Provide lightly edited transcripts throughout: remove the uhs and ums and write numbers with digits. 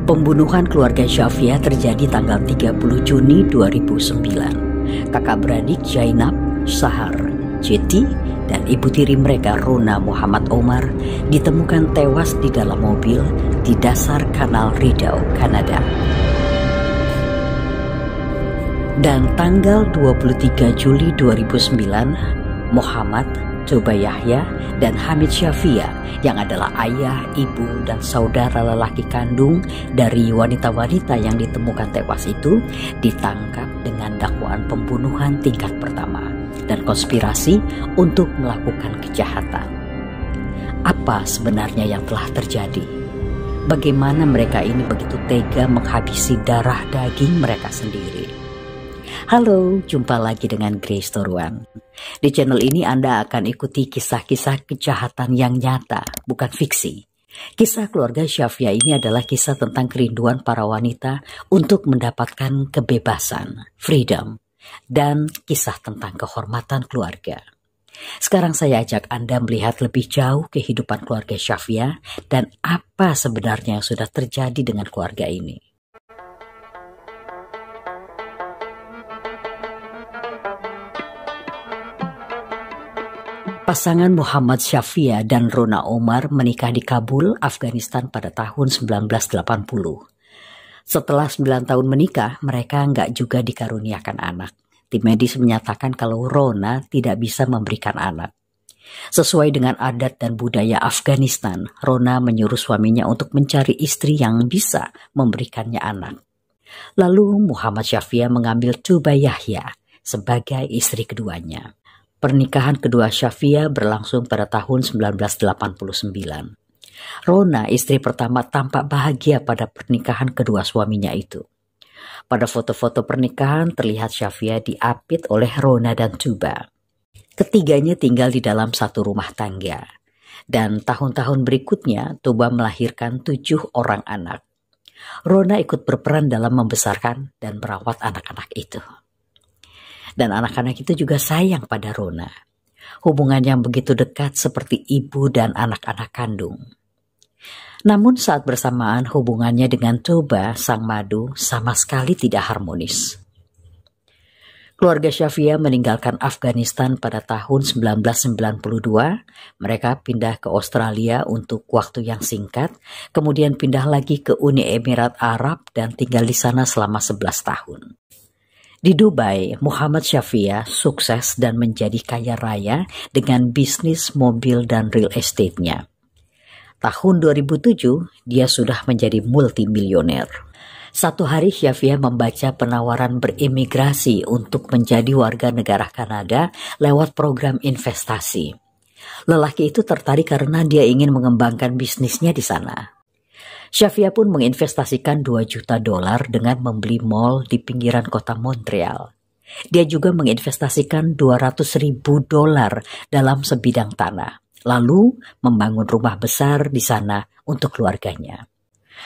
Pembunuhan keluarga Syafia terjadi tanggal 30 Juni 2009. Kakak beradik Zainab, Sahar, Jeti, dan ibu tiri mereka Rona Muhammad Omar ditemukan tewas di dalam mobil di dasar Kanal Rideau, Kanada. Dan tanggal 23 Juli 2009, Muhammad, Toba Yahya, dan Hamid Syafia yang adalah ayah, ibu, dan saudara lelaki kandung dari wanita-wanita yang ditemukan tewas itu ditangkap dengan dakwaan pembunuhan tingkat pertama dan konspirasi untuk melakukan kejahatan. Apa sebenarnya yang telah terjadi? Bagaimana mereka ini begitu tega menghabisi darah daging mereka sendiri? Halo, jumpa lagi dengan Grace Toruan. Di channel ini Anda akan ikuti kisah-kisah kejahatan yang nyata, bukan fiksi. Kisah keluarga Syafia ini adalah kisah tentang kerinduan para wanita untuk mendapatkan kebebasan, freedom, dan kisah tentang kehormatan keluarga. Sekarang saya ajak Anda melihat lebih jauh kehidupan keluarga Syafia dan apa sebenarnya yang sudah terjadi dengan keluarga ini. Pasangan Muhammad Syafia dan Rona Omar menikah di Kabul, Afghanistan pada tahun 1980. Setelah 9 tahun menikah, mereka nggak juga dikaruniakan anak. Tim medis menyatakan kalau Rona tidak bisa memberikan anak. Sesuai dengan adat dan budaya Afghanistan, Rona menyuruh suaminya untuk mencari istri yang bisa memberikannya anak. Lalu Muhammad Syafia mengambil Toba Yahya sebagai istri keduanya. Pernikahan kedua Syafia berlangsung pada tahun 1989. Rona, istri pertama, tampak bahagia pada pernikahan kedua suaminya itu. Pada foto-foto pernikahan terlihat Syafia diapit oleh Rona dan Toba. Ketiganya tinggal di dalam satu rumah tangga. Dan tahun-tahun berikutnya Toba melahirkan 7 orang anak. Rona ikut berperan dalam membesarkan dan merawat anak-anak itu. Dan anak-anak itu juga sayang pada Rona. Hubungan yang begitu dekat seperti ibu dan anak-anak kandung. Namun saat bersamaan hubungannya dengan Toba, sang madu, sama sekali tidak harmonis. Keluarga Syafia meninggalkan Afghanistan pada tahun 1992. Mereka pindah ke Australia untuk waktu yang singkat, kemudian pindah lagi ke Uni Emirat Arab dan tinggal di sana selama 11 tahun. Di Dubai, Muhammad Syafia sukses dan menjadi kaya raya dengan bisnis mobil dan real estate-nya. Tahun 2007, dia sudah menjadi multimilioner. Satu hari Syafia membaca penawaran berimigrasi untuk menjadi warga negara Kanada lewat program investasi. Lelaki itu tertarik karena dia ingin mengembangkan bisnisnya di sana. Syafia pun menginvestasikan $2 juta dengan membeli mall di pinggiran kota Montreal. Dia juga menginvestasikan $200.000 dalam sebidang tanah, lalu membangun rumah besar di sana untuk keluarganya.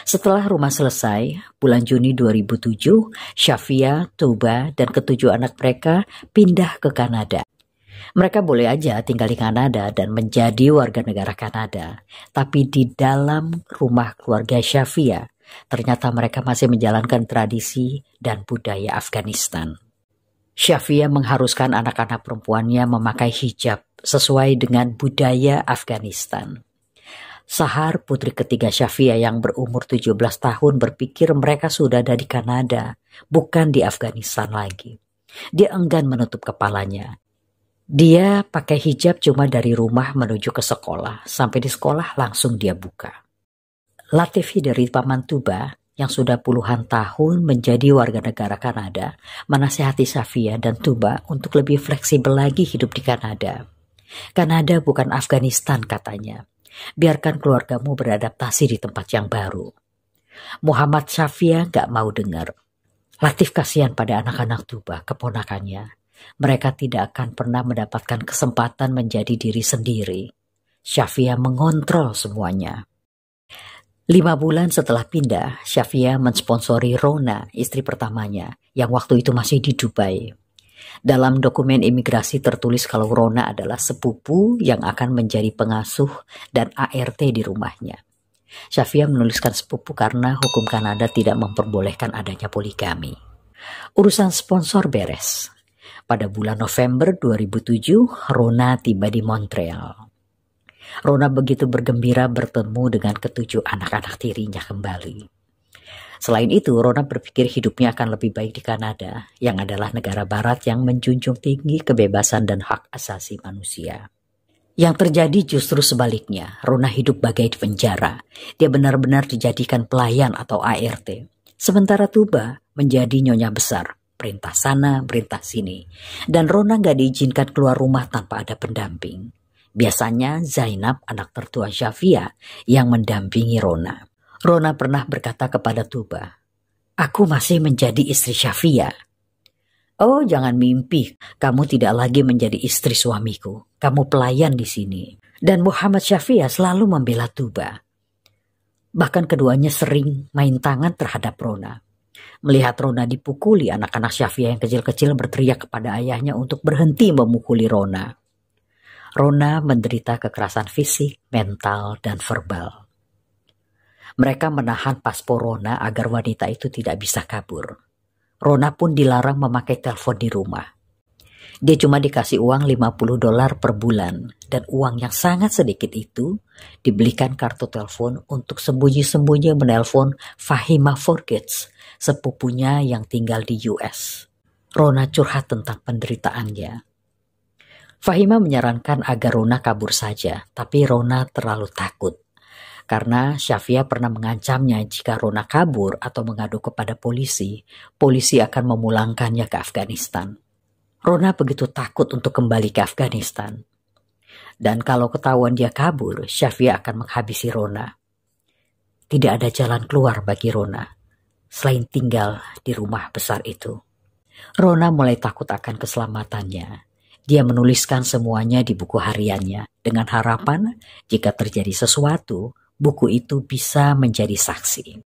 Setelah rumah selesai, bulan Juni 2007, Syafia, Toba, dan ke-7 anak mereka pindah ke Kanada. Mereka boleh aja tinggal di Kanada dan menjadi warga negara Kanada. Tapi di dalam rumah keluarga Syafia, ternyata mereka masih menjalankan tradisi dan budaya Afghanistan. Syafia mengharuskan anak-anak perempuannya memakai hijab sesuai dengan budaya Afghanistan. Sahar, putri ketiga Syafia yang berumur 17 tahun, berpikir mereka sudah ada di Kanada, bukan di Afghanistan lagi. Dia enggan menutup kepalanya. Dia pakai hijab cuma dari rumah menuju ke sekolah. Sampai di sekolah langsung dia buka. Latifi dari paman Toba yang sudah puluhan tahun menjadi warga negara Kanada menasihati Syafia dan Toba untuk lebih fleksibel lagi hidup di Kanada. Kanada bukan Afghanistan, katanya. Biarkan keluargamu beradaptasi di tempat yang baru. Muhammad Syafia gak mau dengar. Latif kasihan pada anak-anak Toba, keponakannya. Mereka tidak akan pernah mendapatkan kesempatan menjadi diri sendiri. Syafia mengontrol semuanya. 5 bulan setelah pindah, Syafia mensponsori Rona, istri pertamanya, yang waktu itu masih di Dubai. Dalam dokumen imigrasi tertulis kalau Rona adalah sepupu yang akan menjadi pengasuh dan ART di rumahnya. Shafia menuliskan sepupu karena hukum Kanada tidak memperbolehkan adanya poligami. Urusan sponsor beres. Pada bulan November 2007, Rona tiba di Montreal. Rona begitu bergembira bertemu dengan ketujuh anak-anak tirinya kembali. Selain itu, Rona berpikir hidupnya akan lebih baik di Kanada, yang adalah negara barat yang menjunjung tinggi kebebasan dan hak asasi manusia. Yang terjadi justru sebaliknya, Rona hidup bagai di penjara. Dia benar-benar dijadikan pelayan atau ART. Sementara Tuba menjadi nyonya besar, perintah sana, perintah sini. Dan Rona gak diizinkan keluar rumah tanpa ada pendamping. Biasanya Zainab, anak tertua Shafia, yang mendampingi Rona. Rona pernah berkata kepada Tuba, "Aku masih menjadi istri Shafia." "Oh, jangan mimpi, kamu tidak lagi menjadi istri suamiku. Kamu pelayan di sini." Dan Muhammad Shafia selalu membela Tuba. Bahkan keduanya sering main tangan terhadap Rona. Melihat Rona dipukuli, anak-anak Shafia yang kecil-kecil berteriak kepada ayahnya untuk berhenti memukuli Rona. Rona menderita kekerasan fisik, mental, dan verbal. Mereka menahan paspor Rona agar wanita itu tidak bisa kabur. Rona pun dilarang memakai telepon di rumah. Dia cuma dikasih uang $50 per bulan, dan uang yang sangat sedikit itu dibelikan kartu telepon untuk sembunyi-sembunyi menelpon Fahima Forgets, sepupunya yang tinggal di US. Rona curhat tentang penderitaannya. Fahima menyarankan agar Rona kabur saja, tapi Rona terlalu takut. Karena Shafia pernah mengancamnya jika Rona kabur atau mengadu kepada polisi, polisi akan memulangkannya ke Afghanistan. Rona begitu takut untuk kembali ke Afghanistan. Dan kalau ketahuan dia kabur, Shafia akan menghabisi Rona. Tidak ada jalan keluar bagi Rona, selain tinggal di rumah besar itu. Rona mulai takut akan keselamatannya. Dia menuliskan semuanya di buku hariannya dengan harapan jika terjadi sesuatu, buku itu bisa menjadi saksi.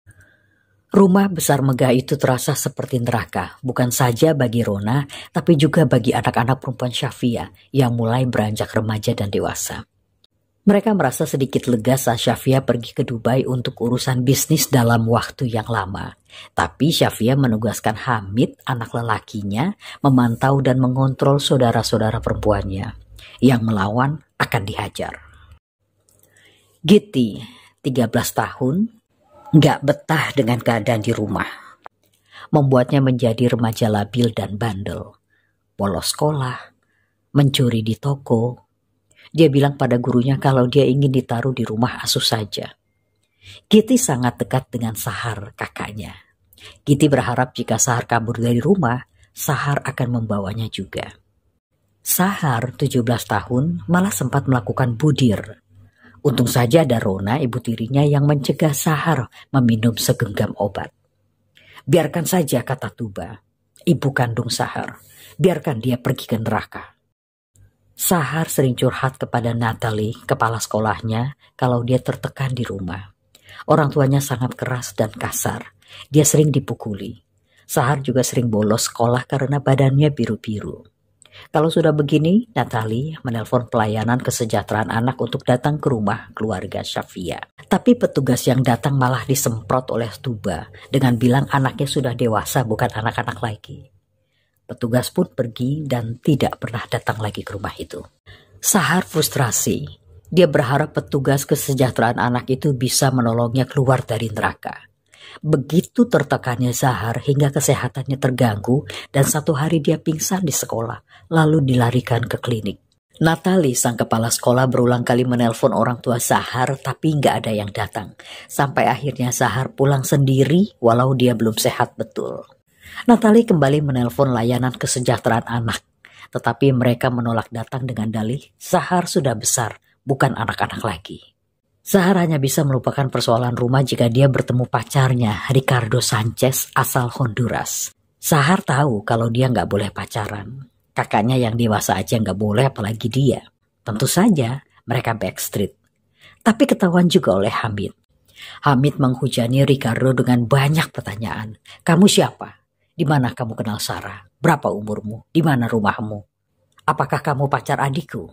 Rumah besar megah itu terasa seperti neraka, bukan saja bagi Rona, tapi juga bagi anak-anak perempuan Shafia yang mulai beranjak remaja dan dewasa. Mereka merasa sedikit lega saat Shafia pergi ke Dubai untuk urusan bisnis dalam waktu yang lama. Tapi Shafia menugaskan Hamid, anak lelakinya, memantau dan mengontrol saudara-saudara perempuannya. Yang melawan akan dihajar. Gitti, 13 tahun, gak betah dengan keadaan di rumah. Membuatnya menjadi remaja labil dan bandel. Bolos sekolah, mencuri di toko. Dia bilang pada gurunya kalau dia ingin ditaruh di rumah asuh saja. Gitti sangat dekat dengan Sahar, kakaknya. Gitti berharap jika Sahar kabur dari rumah, Sahar akan membawanya juga. Sahar, 17 tahun, malah sempat melakukan budir. Untung saja ada Rona, ibu tirinya, yang mencegah Sahar meminum segenggam obat. "Biarkan saja," kata Tuba, ibu kandung Sahar. "Biarkan dia pergi ke neraka." Sahar sering curhat kepada Natalie, kepala sekolahnya, kalau dia tertekan di rumah. Orang tuanya sangat keras dan kasar. Dia sering dipukuli. Sahar juga sering bolos sekolah karena badannya biru-biru. Kalau sudah begini, Natalie menelpon pelayanan kesejahteraan anak untuk datang ke rumah keluarga Shafia. Tapi petugas yang datang malah disemprot oleh Tuba dengan bilang anaknya sudah dewasa, bukan anak-anak lagi. Petugas pun pergi dan tidak pernah datang lagi ke rumah itu. Sahar frustrasi. Dia berharap petugas kesejahteraan anak itu bisa menolongnya keluar dari neraka. Begitu tertekannya Sahar hingga kesehatannya terganggu dan satu hari dia pingsan di sekolah, lalu dilarikan ke klinik. Natalie, sang kepala sekolah, berulang kali menelpon orang tua Sahar tapi nggak ada yang datang. Sampai akhirnya Sahar pulang sendiri walau dia belum sehat betul. Natalie kembali menelpon layanan kesejahteraan anak, tetapi mereka menolak datang dengan dalih Sahar sudah besar, bukan anak-anak lagi. Sahar hanya bisa melupakan persoalan rumah jika dia bertemu pacarnya, Ricardo Sanchez, asal Honduras. Sahar tahu kalau dia nggak boleh pacaran. Kakaknya yang dewasa aja nggak boleh, apalagi dia. Tentu saja mereka backstreet. Tapi ketahuan juga oleh Hamid. Hamid menghujani Ricardo dengan banyak pertanyaan. "Kamu siapa? Di mana kamu kenal Sarah? Berapa umurmu? Di mana rumahmu? Apakah kamu pacar adikku?"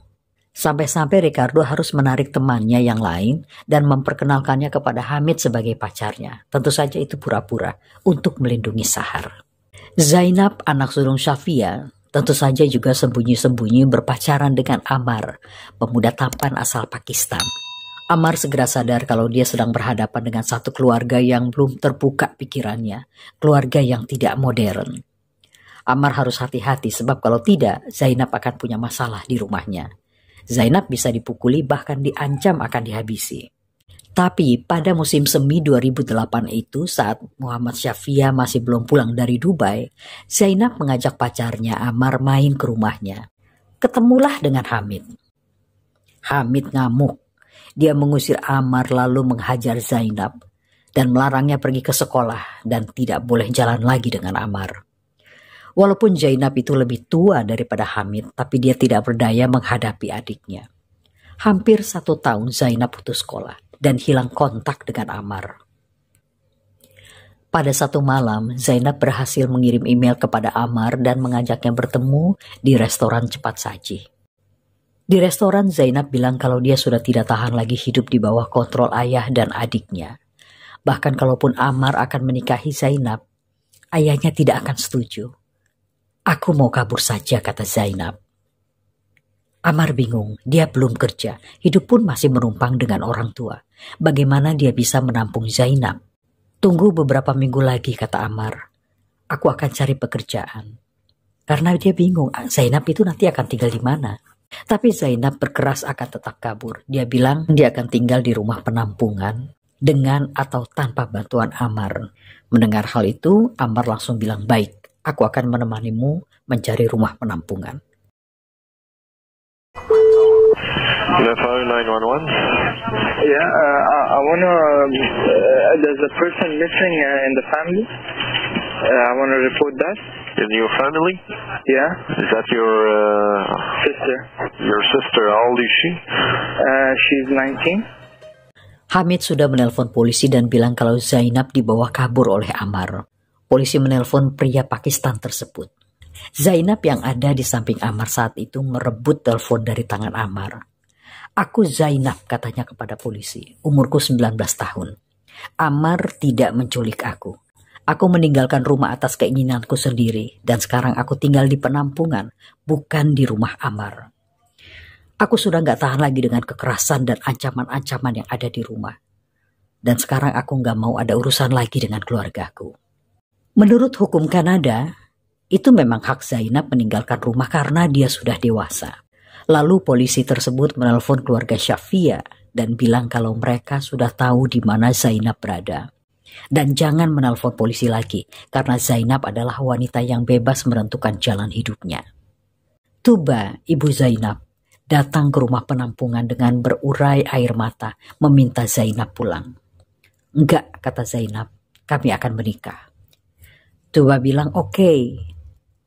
Sampai-sampai Ricardo harus menarik temannya yang lain dan memperkenalkannya kepada Hamid sebagai pacarnya. Tentu saja itu pura-pura untuk melindungi Sahar. Zainab, anak sulung Syafia, tentu saja juga sembunyi-sembunyi berpacaran dengan Ammar, pemuda tampan asal Pakistan. Ammar segera sadar kalau dia sedang berhadapan dengan satu keluarga yang belum terbuka pikirannya, keluarga yang tidak modern. Ammar harus hati-hati sebab kalau tidak, Zainab akan punya masalah di rumahnya. Zainab bisa dipukuli bahkan diancam akan dihabisi. Tapi pada musim semi 2008 itu saat Muhammad Syafia masih belum pulang dari Dubai, Zainab mengajak pacarnya Ammar main ke rumahnya. Ketemulah dengan Hamid. Hamid ngamuk. Dia mengusir Ammar lalu menghajar Zainab dan melarangnya pergi ke sekolah dan tidak boleh jalan lagi dengan Ammar. Walaupun Zainab itu lebih tua daripada Hamid, tapi dia tidak berdaya menghadapi adiknya. Hampir 1 tahun Zainab putus sekolah dan hilang kontak dengan Ammar. Pada satu malam, Zainab berhasil mengirim email kepada Ammar dan mengajaknya bertemu di restoran cepat saji. Di restoran, Zainab bilang kalau dia sudah tidak tahan lagi hidup di bawah kontrol ayah dan adiknya. Bahkan kalaupun Ammar akan menikahi Zainab, ayahnya tidak akan setuju. "Aku mau kabur saja," kata Zainab. Ammar bingung, dia belum kerja, hidup pun masih menumpang dengan orang tua. Bagaimana dia bisa menampung Zainab? "Tunggu beberapa minggu lagi," kata Ammar. "Aku akan cari pekerjaan." Karena dia bingung, Zainab itu nanti akan tinggal di mana. Tapi Zainab berkeras akan tetap kabur. Dia bilang dia akan tinggal di rumah penampungan dengan atau tanpa bantuan Ammar. Mendengar hal itu, Ammar langsung bilang, "Baik, aku akan menemanimu mencari rumah penampungan." Lefau 911. Yeah, I wanna. There's a person missing in the family. I wanna report that. In your family? Yeah. Is that your Sister. your sister? How old is she? She's 19. Hamid sudah menelpon polisi dan bilang kalau Zainab dibawa kabur oleh Ammar. Polisi menelpon pria Pakistan tersebut. Zainab yang ada di samping Ammar saat itu merebut telepon dari tangan Ammar. "Aku Zainab," katanya kepada polisi. "Umurku 19 tahun. Ammar tidak menculik aku. Aku meninggalkan rumah atas keinginanku sendiri dan sekarang aku tinggal di penampungan, bukan di rumah Ammar. Aku sudah gak tahan lagi dengan kekerasan dan ancaman-ancaman yang ada di rumah. Dan sekarang aku gak mau ada urusan lagi dengan keluargaku." Menurut hukum Kanada, itu memang hak Zainab meninggalkan rumah karena dia sudah dewasa. Lalu polisi tersebut menelpon keluarga Syafia dan bilang kalau mereka sudah tahu di mana Zainab berada. Dan jangan menelpon polisi lagi karena Zainab adalah wanita yang bebas menentukan jalan hidupnya. Tuba, ibu Zainab, datang ke rumah penampungan dengan berurai air mata meminta Zainab pulang. "Enggak," kata Zainab, "kami akan menikah." Tuba bilang, "Oke,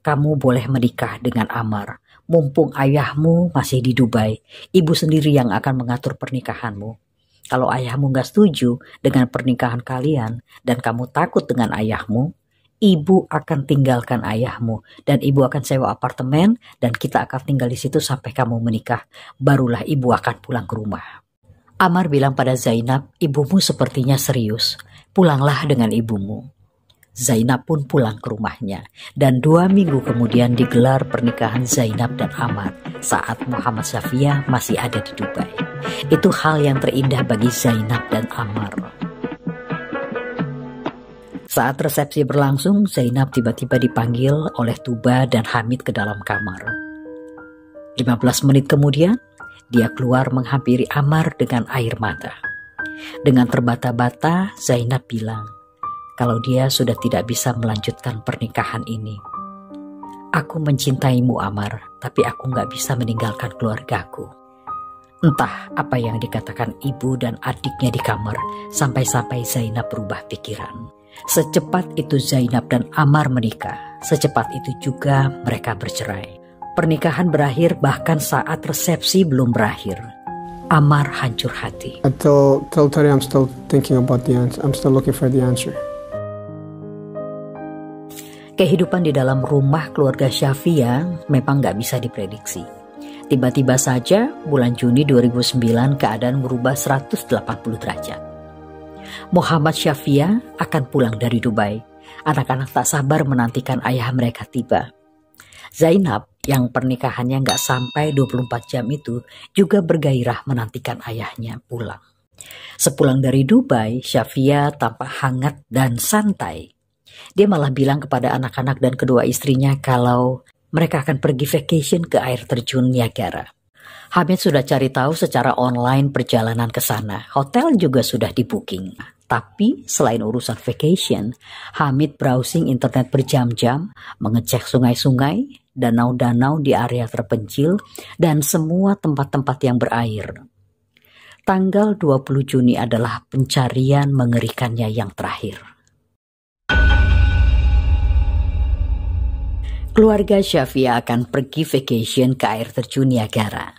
kamu boleh menikah dengan Ammar. Mumpung ayahmu masih di Dubai, ibu sendiri yang akan mengatur pernikahanmu. Kalau ayahmu gak setuju dengan pernikahan kalian dan kamu takut dengan ayahmu, ibu akan tinggalkan ayahmu dan ibu akan sewa apartemen dan kita akan tinggal di situ sampai kamu menikah. Barulah ibu akan pulang ke rumah." Ammar bilang pada Zainab, "Ibumu sepertinya serius. Pulanglah dengan ibumu." Zainab pun pulang ke rumahnya dan 2 minggu kemudian digelar pernikahan Zainab dan Ammar saat Muhammad Syafia masih ada di Dubai. Itu hal yang terindah bagi Zainab dan Ammar. Saat resepsi berlangsung, Zainab tiba-tiba dipanggil oleh Tuba dan Hamid ke dalam kamar. 15 menit kemudian, dia keluar menghampiri Ammar dengan air mata. Dengan terbata-bata, Zainab bilang kalau dia sudah tidak bisa melanjutkan pernikahan ini. "Aku mencintaimu, Ammar, tapi aku gak bisa meninggalkan keluargaku." Entah apa yang dikatakan ibu dan adiknya di kamar, sampai-sampai Zainab berubah pikiran. Secepat itu Zainab dan Ammar menikah, secepat itu juga mereka bercerai. Pernikahan berakhir bahkan saat resepsi belum berakhir. Ammar hancur hati. Till today I'm still thinking about the answer. I'm still looking for the answer. Kehidupan di dalam rumah keluarga Syafia memang gak bisa diprediksi. Tiba-tiba saja, bulan Juni 2009 keadaan berubah 180 derajat. Muhammad Syafia akan pulang dari Dubai. Anak-anak tak sabar menantikan ayah mereka tiba. Zainab yang pernikahannya nggak sampai 24 jam itu juga bergairah menantikan ayahnya pulang. Sepulang dari Dubai, Syafia tampak hangat dan santai. Dia malah bilang kepada anak-anak dan kedua istrinya kalau mereka akan pergi vacation ke air terjun Niagara. Hamid sudah cari tahu secara online perjalanan ke sana. Hotel juga sudah di-booking. Tapi selain urusan vacation, Hamid browsing internet berjam-jam, mengecek sungai-sungai, danau-danau di area terpencil, dan semua tempat-tempat yang berair. Tanggal 20 Juni adalah pencarian mengerikannya yang terakhir. Keluarga Syafia akan pergi vacation ke air terjun Niagara.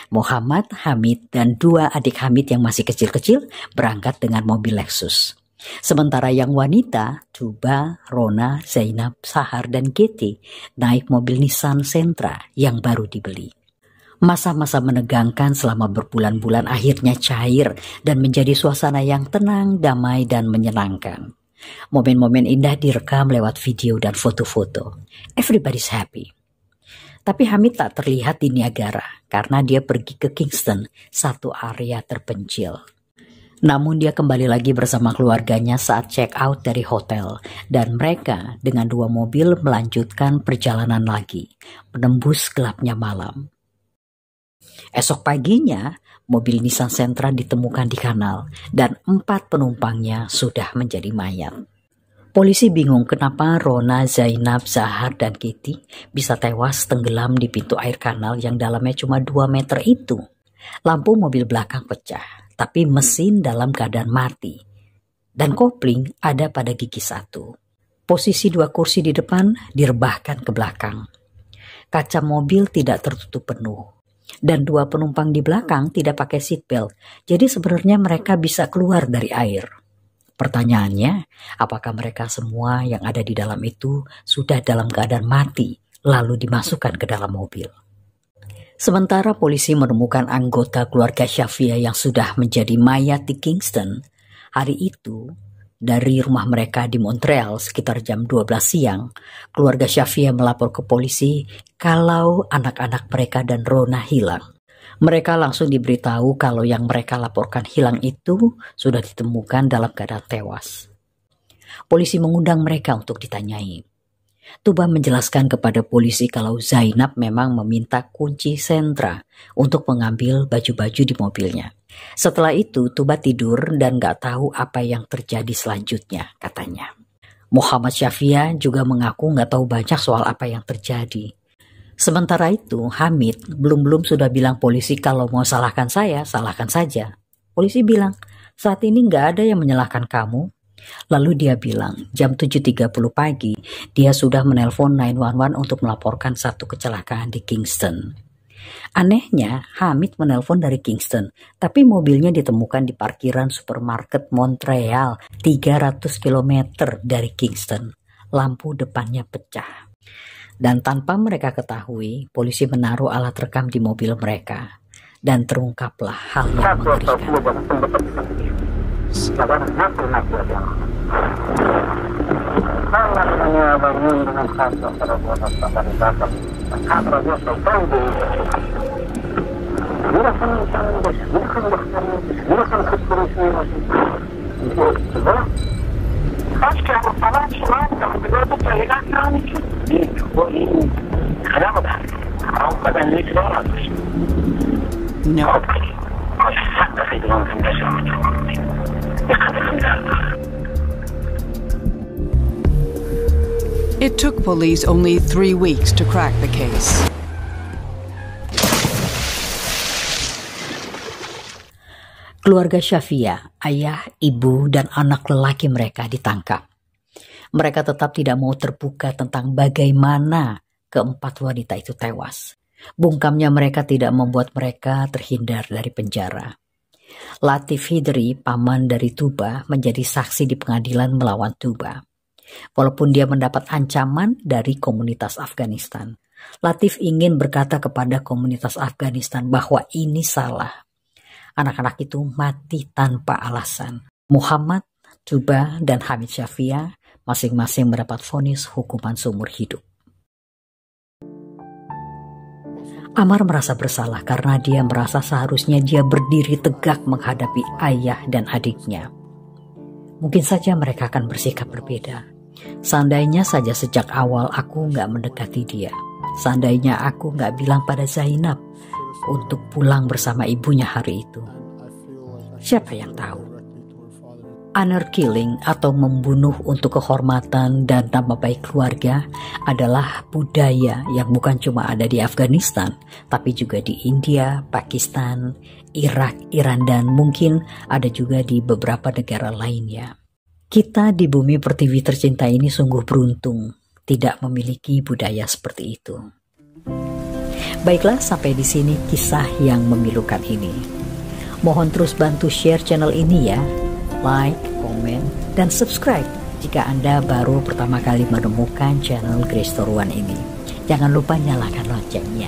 Muhammad, Hamid, dan dua adik Hamid yang masih kecil-kecil berangkat dengan mobil Lexus. Sementara yang wanita, Tuba, Rona, Zainab, Sahar, dan Getty naik mobil Nissan Sentra yang baru dibeli. Masa-masa menegangkan selama berbulan-bulan akhirnya cair dan menjadi suasana yang tenang, damai, dan menyenangkan. Momen-momen indah direkam lewat video dan foto-foto. Everybody's happy. Tapi Hamid tak terlihat di Niagara karena dia pergi ke Kingston, satu area terpencil. Namun dia kembali lagi bersama keluarganya saat check out dari hotel dan mereka dengan dua mobil melanjutkan perjalanan lagi, menembus gelapnya malam. Esok paginya, mobil Nissan Sentra ditemukan di kanal dan 4 penumpangnya sudah menjadi mayat. Polisi bingung kenapa Rona, Zainab, Zahar, dan Kitty bisa tewas tenggelam di pintu air kanal yang dalamnya cuma 2 meter itu. Lampu mobil belakang pecah, tapi mesin dalam keadaan mati. Dan kopling ada pada gigi 1. Posisi 2 kursi di depan direbahkan ke belakang. Kaca mobil tidak tertutup penuh. Dan 2 penumpang di belakang tidak pakai seatbelt, jadi sebenarnya mereka bisa keluar dari air. Pertanyaannya, apakah mereka semua yang ada di dalam itu sudah dalam keadaan mati, lalu dimasukkan ke dalam mobil? Sementara polisi menemukan anggota keluarga Syafia yang sudah menjadi mayat di Kingston, hari itu, dari rumah mereka di Montreal sekitar jam 12 siang, keluarga Syafia melapor ke polisi kalau anak-anak mereka dan Rona hilang. Mereka langsung diberitahu kalau yang mereka laporkan hilang itu sudah ditemukan dalam keadaan tewas. Polisi mengundang mereka untuk ditanyai. Tuba menjelaskan kepada polisi kalau Zainab memang meminta kunci Sentra untuk mengambil baju-baju di mobilnya. Setelah itu Tuba tidur dan gak tahu apa yang terjadi selanjutnya, katanya. Muhammad Syafia juga mengaku gak tahu banyak soal apa yang terjadi. Sementara itu Hamid belum sudah bilang polisi kalau mau salahkan saya, salahkan saja. Polisi bilang, saat ini gak ada yang menyalahkan kamu. Lalu dia bilang, jam 7.30 pagi, dia sudah menelpon 911 untuk melaporkan satu kecelakaan di Kingston. Anehnya, Hamid menelpon dari Kingston, tapi mobilnya ditemukan di parkiran supermarket Montreal, 300 km dari Kingston. Lampu depannya pecah. Dan tanpa mereka ketahui, polisi menaruh alat rekam di mobil mereka. Dan terungkaplah hal yang mengerikan. It took police only 3 weeks to crack the case. Keluarga Syafia, ayah, ibu, dan anak lelaki mereka ditangkap. Mereka tetap tidak mau terbuka tentang bagaimana keempat wanita itu tewas. Bungkamnya mereka tidak membuat mereka terhindar dari penjara. Latif Hidri, paman dari Tuba, menjadi saksi di pengadilan melawan Tuba. Walaupun dia mendapat ancaman dari komunitas Afghanistan, Latif ingin berkata kepada komunitas Afghanistan bahwa ini salah. Anak-anak itu mati tanpa alasan. Muhammad, Tuba, dan Hamid Syafia masing-masing mendapat vonis hukuman seumur hidup. Amar merasa bersalah karena dia merasa seharusnya dia berdiri tegak menghadapi ayah dan adiknya. Mungkin saja mereka akan bersikap berbeda. Seandainya saja sejak awal aku nggak mendekati dia. Seandainya aku nggak bilang pada Zainab untuk pulang bersama ibunya hari itu. Siapa yang tahu? Honor killing atau membunuh untuk kehormatan dan nama baik keluarga adalah budaya yang bukan cuma ada di Afghanistan, tapi juga di India, Pakistan, Irak, Iran, dan mungkin ada juga di beberapa negara lainnya. Kita di bumi pertiwi tercinta ini sungguh beruntung tidak memiliki budaya seperti itu. Baiklah, sampai di sini kisah yang memilukan ini. Mohon terus bantu share channel ini ya. Like, komen, dan subscribe jika Anda baru pertama kali menemukan channel Grace Toruan ini. Jangan lupa nyalakan loncengnya.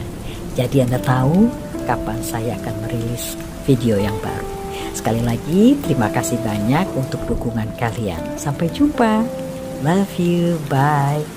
Jadi Anda tahu kapan saya akan merilis video yang baru. Sekali lagi, terima kasih banyak untuk dukungan kalian. Sampai jumpa. Love you. Bye.